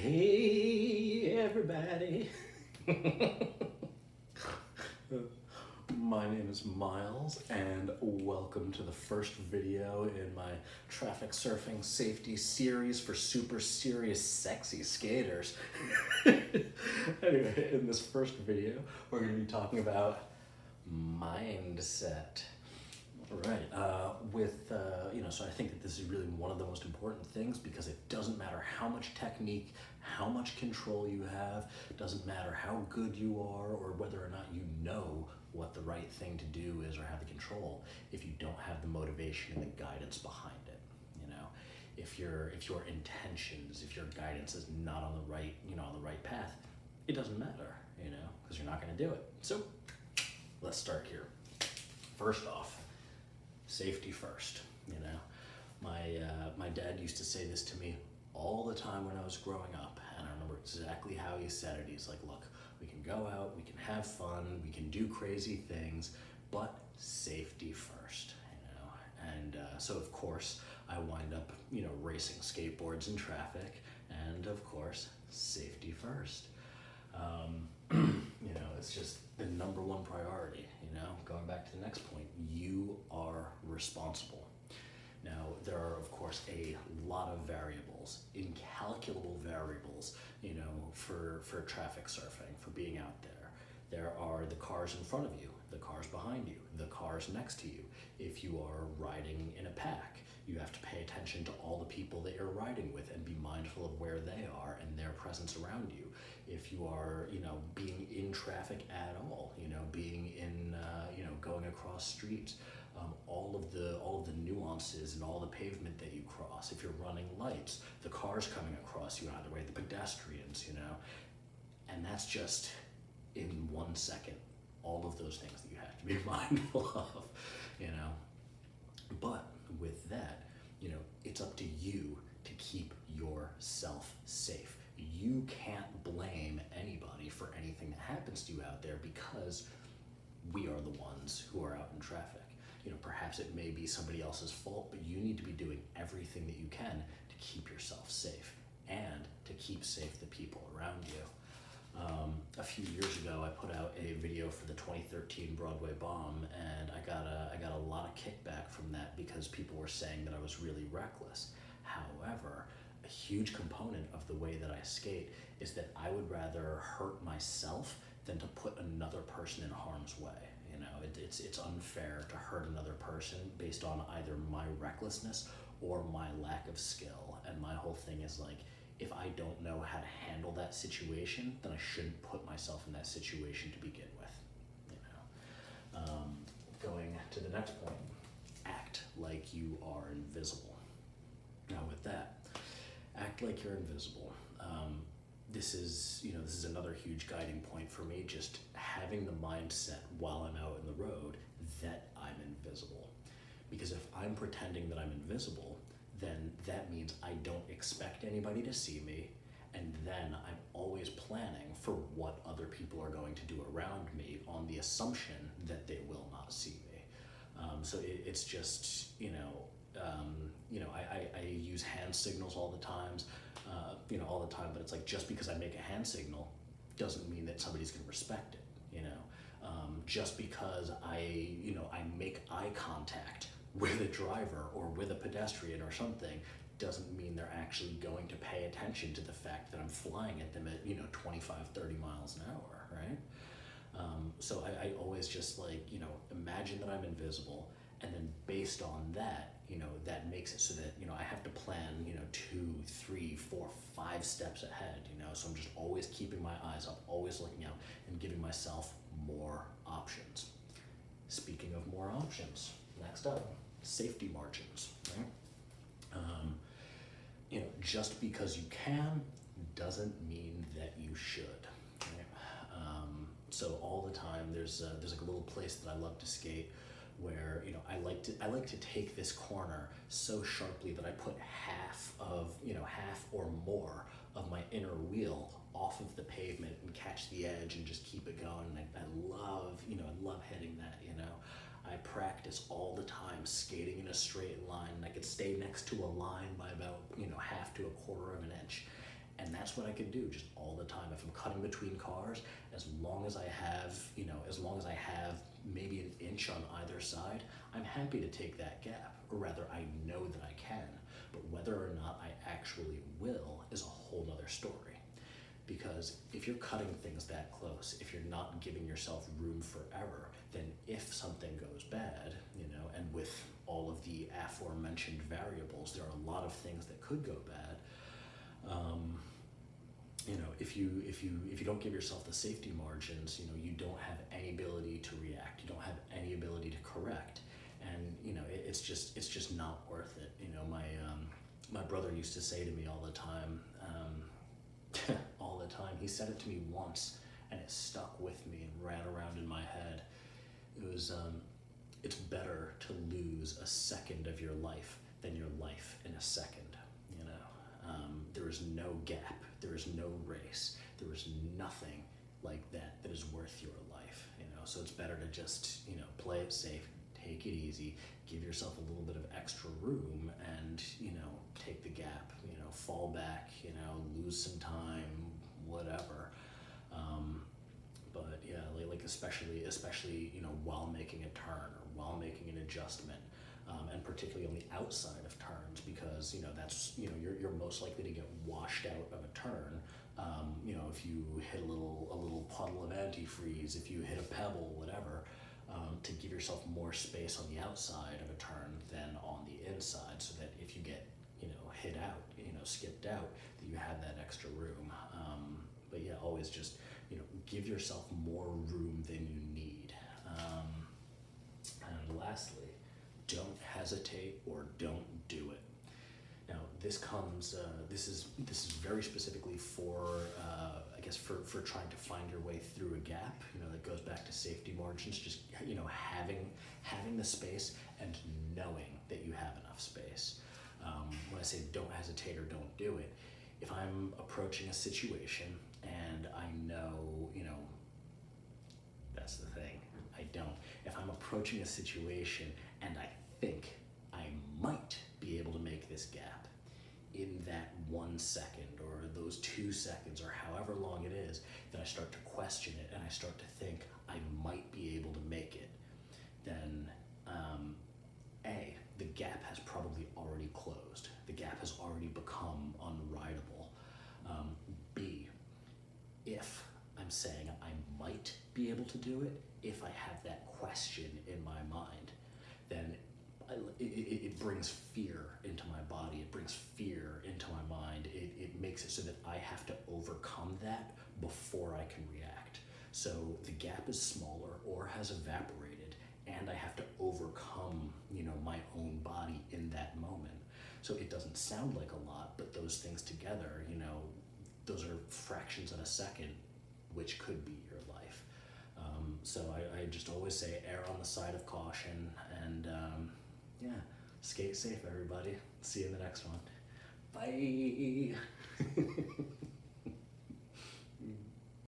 Hey everybody. My name is Miles and welcome to the first video in my traffic surfing safety series for super serious sexy skaters. Anyway, in this first video, we're going to be talking about mindset. Right. So I think that this is really one of the most important things because it doesn't matter how much technique, how much control you have, it doesn't matter how good you are or whether or not you know what the right thing to do is or have the control if you don't have the motivation and the guidance behind it. If your intentions, if your guidance is not on the right path, it doesn't matter, because you're not going to do it. So let's start here. First off, safety first. My dad used to say this to me all the time when I was growing up, and I remember exactly how he said it. He's like, look, we can go out, we can have fun, we can do crazy things, but safety first. So of course I wind up racing skateboards in traffic, and of course safety first. It's just the number one priority. Going back to the next point, you are responsible. Now, there are, of course, a lot of variables, incalculable variables, for traffic surfing, for being out there. There are the cars in front of you, the cars behind you, the cars next to you. If you are riding in a pack, you have to pay attention to all the people that you're riding with and be mindful of where they are and their presence around you. If you are, being in traffic at all, being in, going across streets, all of the nuances and all the pavement that you cross. If you're running lights, the cars coming across you, either way, the pedestrians, and that's just in 1 second, all of those things that you have to be mindful of, But with that, it's up to you to keep yourself safe. You can't blame anybody for anything that happens to you out there because we are the ones who are out in traffic. Perhaps it may be somebody else's fault, but you need to be doing everything that you can to keep yourself safe and to keep safe the people around you. A few years ago, I put out a video for the 2013 Broadway bomb, and I got a lot of kickback from that because people were saying that I was really reckless. However, a huge component of the way that I skate is that I would rather hurt myself than to put another person in harm's way. It's unfair to hurt another person based on either my recklessness or my lack of skill. And my whole thing is like, if I don't know how to handle that situation, then I shouldn't put myself in that situation to begin with. Going to the next point, act like you are invisible. Now with that, act like you're invisible. This is another huge guiding point for me, just having the mindset while I'm out in the road that I'm invisible. Because if I'm pretending that I'm invisible, then that means I don't expect anybody to see me, and then I'm always planning for what other people are going to do around me on the assumption that they will not see me. So it's just, I use hand signals all the time, but it's like, just because I make a hand signal doesn't mean that somebody's gonna respect it, just because I make eye contact with a driver or with a pedestrian or something doesn't mean they're actually going to pay attention to the fact that I'm flying at them at 25, 30 miles an hour, right? So I always just imagine that I'm invisible, and then based on that, that makes it so that, I have to plan, 2, 3, 4, 5 steps ahead, so I'm just always keeping my eyes up, always looking out and giving myself more options. Speaking of more options, next up, safety margins, right? Just because you can doesn't mean that you should, right? So all the time, there's like a little place that I love to skate where I like to take this corner so sharply that I put half or more of my inner wheel off of the pavement and catch the edge and just keep it going. And I love hitting that. I practice all the time skating in a straight line, and I could stay next to a line by about half to a quarter of an inch, and that's what I can do just all the time. If I'm cutting between cars, as long as I have, as long as I have maybe an inch on either side, I'm happy to take that gap, or rather I know that I can, but whether or not I actually will is a whole nother story. Because if you're cutting things that close, if you're not giving yourself room for error, then if something goes bad, and with all of the aforementioned variables, there are a lot of things that could go bad. If you don't give yourself the safety margins, you don't have any ability to react. You don't have any ability to correct, and it's just not worth it. My brother used to say to me all the time, all the time. He said it to me once, and it stuck with me and ran around in my head. It was, it's better to lose a second of your life than your life in a second. There is no gap. There is no race. There is nothing like that is worth your life. So it's better to just play it safe, take it easy, give yourself a little bit of extra room, and take the gap. Fall back. Lose some time, whatever. But yeah, like especially while making a turn or while making an adjustment. And particularly on the outside of turns, because that's you're most likely to get washed out of a turn. If you hit a little puddle of antifreeze, if you hit a pebble, whatever, to give yourself more space on the outside of a turn than on the inside, so that if you get hit out, skipped out, that you have that extra room. But yeah, always just give yourself more room than you need. And lastly, don't hesitate or don't do it. Now, this is very specifically for, I guess, for trying to find your way through a gap. That goes back to safety margins. Just having the space and knowing that you have enough space. When I say don't hesitate or don't do it, if I'm approaching a situation and I know, that's the thing, I don't. If I'm approaching a situation and I think I might be able to make this gap in that 1 second or those 2 seconds or however long it is, then I start to question it and I start to think I might be able to make it, then A, the gap has probably already closed. The gap has already become unrideable. B, if I'm saying I might be able to do it, if I have that question in my mind, then it brings fear into my body. It brings fear into my mind. It makes it so that I have to overcome that before I can react. So the gap is smaller or has evaporated, and I have to overcome, my own body in that moment. So it doesn't sound like a lot, but those things together, those are fractions of a second, which could be your life. So I just always say err on the side of caution, and yeah, skate safe, everybody. See you in the next one. Bye.